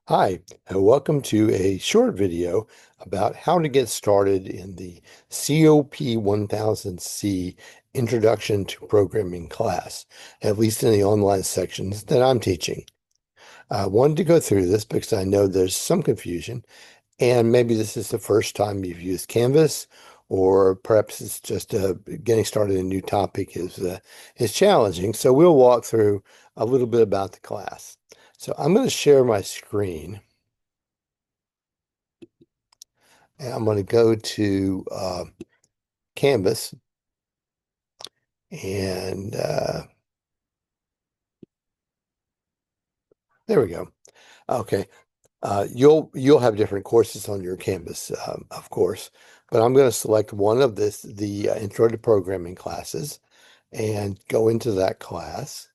Hi, and welcome to a short video about how to get started in the COP1000C Introduction to Programming class, at least in the online sections that I'm teaching. I wanted to go through this because I know there's some confusion, and maybe this is the first time you've used Canvas, or perhaps it's just getting started in a new topic is challenging. So we'll walk through a little bit about the class. So I'm going to share my screen. And I'm going to go to Canvas and there we go. Okay. You'll have different courses on your Canvas, of course, but I'm going to select one of the Intro to Programming classes and go into that class.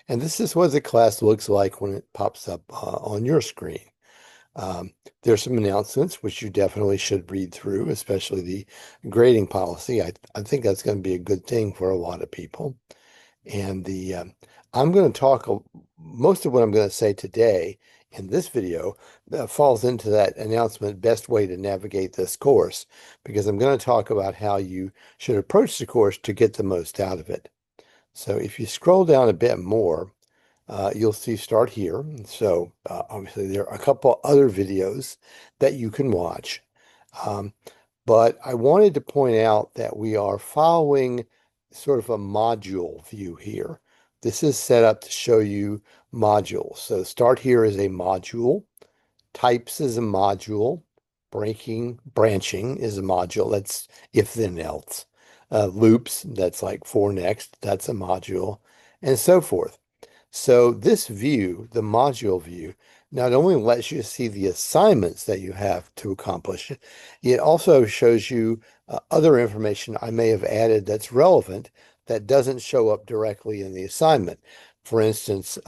And this is what the class looks like when it pops up on your screen. Um, there's some announcements which you definitely should read through, especially the grading policy. I think that's going to be a good thing for a lot of people. And I'm going to talk, most of what I'm going to say today in this video falls into that announcement, best way to navigate this course, because I'm going to talk about how you should approach the course to get the most out of it. So if you scroll down a bit more, you'll see start here. So obviously there are a couple other videos that you can watch. Um, but I wanted to point out that we are following sort of a module view here. This is set up to show you modules. So start here is a module, types is a module, branching is a module. That's if then else. Loops, that's like for next, that's a module, and so forth. So this view, the module view, not only lets you see the assignments that you have to accomplish, it also shows you other information I may have added that's relevant that doesn't show up directly in the assignment. For instance,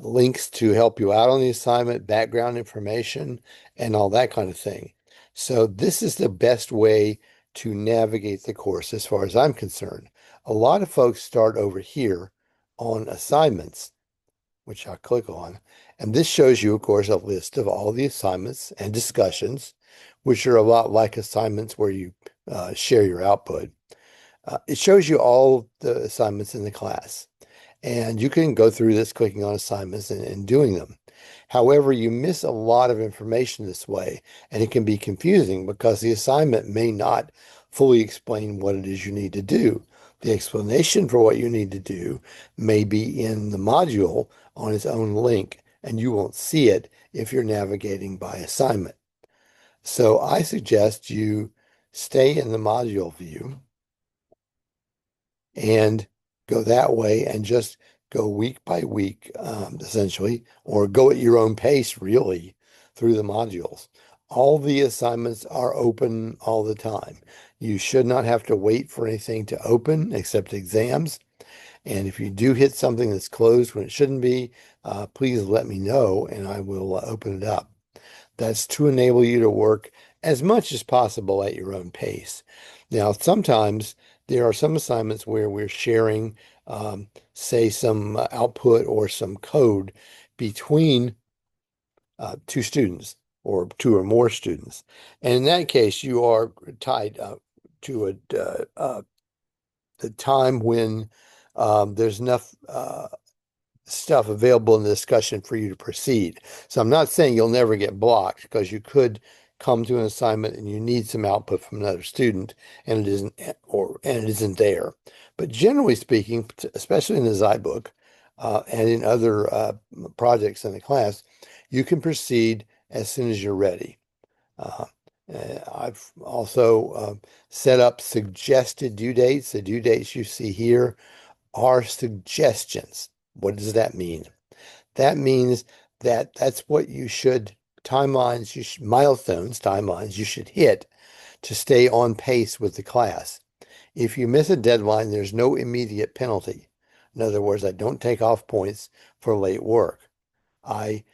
links to help you out on the assignment, background information, and all that kind of thing. So this is the best way to navigate the course as far as I'm concerned. A lot of folks start over here on assignments, which I'll click on. And this shows you, of course, a list of all the assignments and discussions, which are a lot like assignments where you share your output. It shows you all the assignments in the class. And you can go through this clicking on assignments and doing them. However, you miss a lot of information this way, and it can be confusing because the assignment may not fully explain what it is you need to do. The explanation for what you need to do may be in the module on its own link, and you won't see it if you're navigating by assignment. So I suggest you stay in the module view and go that way and just go week by week, essentially, or go at your own pace, really, through the modules. All the assignments are open all the time. You should not have to wait for anything to open except exams. And if you do hit something that's closed when it shouldn't be, please let me know and I will open it up. That's to enable you to work as much as possible at your own pace. Now, sometimes there are some assignments where we're sharing, say, some output or some code between two students or two or more students. And in that case, you are tied to the time when there's enough stuff available in the discussion for you to proceed. So I'm not saying you'll never get blocked because you could come to an assignment and you need some output from another student and it isn't there. But generally speaking, especially in the Zybook and in other projects in the class, you can proceed as soon as you're ready. Uh, I've also set up suggested due dates. The due dates you see here are suggestions. What does that mean? That means that that's what you should, timelines, timelines you should hit to stay on pace with the class. If you miss a deadline, there's no immediate penalty. In other words, I don't take off points for late work. I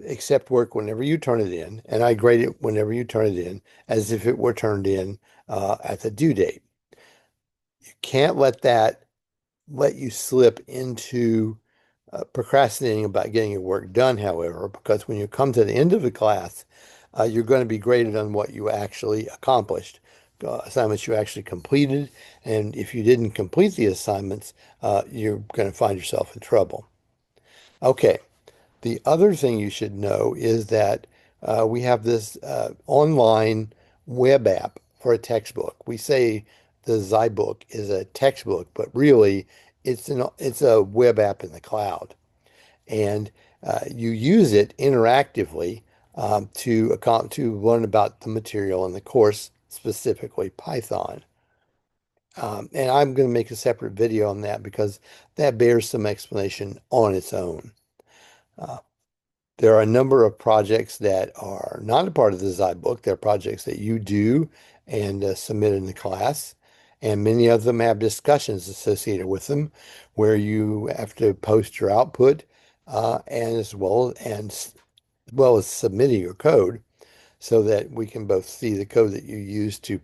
accept work whenever you turn it in, and I grade it whenever you turn it in as if it were turned in at the due date. You can't let you slip into procrastinating about getting your work done, however, because when you come to the end of the class, you're going to be graded on what you actually accomplished, assignments you actually completed. And if you didn't complete the assignments, you're going to find yourself in trouble. Okay. The other thing you should know is that we have this online web app for a textbook. We say the ZyBook is a textbook, but really it's a web app in the cloud, and you use it interactively to learn about the material in the course, specifically Python. And I'm going to make a separate video on that because that bears some explanation on its own. Uh, there are a number of projects that are not a part of the ZyBook. They're projects that you do and submit in the class. And many of them have discussions associated with them where you have to post your output and as well as submitting your code so that we can both see the code that you use to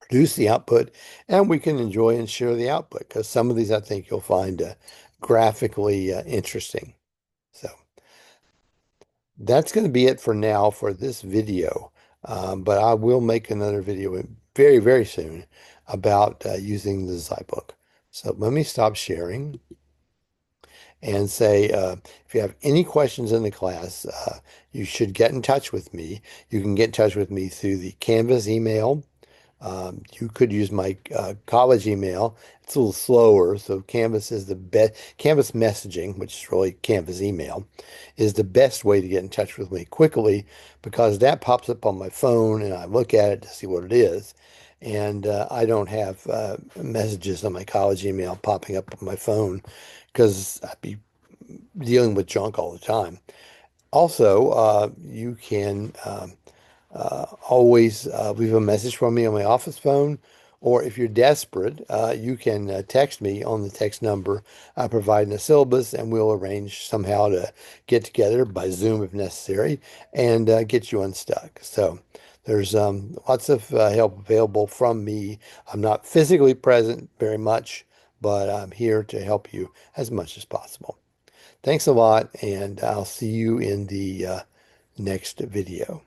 produce the output and we can enjoy and share the output because some of these I think you'll find graphically interesting. So. That's going to be it for now for this video. But I will make another video very, very soon about using the ZyBook. So let me stop sharing and say if you have any questions in the class, you should get in touch with me. You can get in touch with me through the Canvas email. You could use my college email. It's a little slower, so Canvas is the best. Canvas messaging, which is really Canvas email, is the best way to get in touch with me quickly because that pops up on my phone and I look at it to see what it is. And I don't have messages on my college email popping up on my phone because I'd be dealing with junk all the time. Also, you can always leave a message for me on my office phone, or if you're desperate, you can text me on the text number I provide in the syllabus, and we'll arrange somehow to get together by Zoom if necessary and get you unstuck. So there's lots of help available from me. I'm not physically present very much, but I'm here to help you as much as possible. Thanks a lot, and I'll see you in the next video.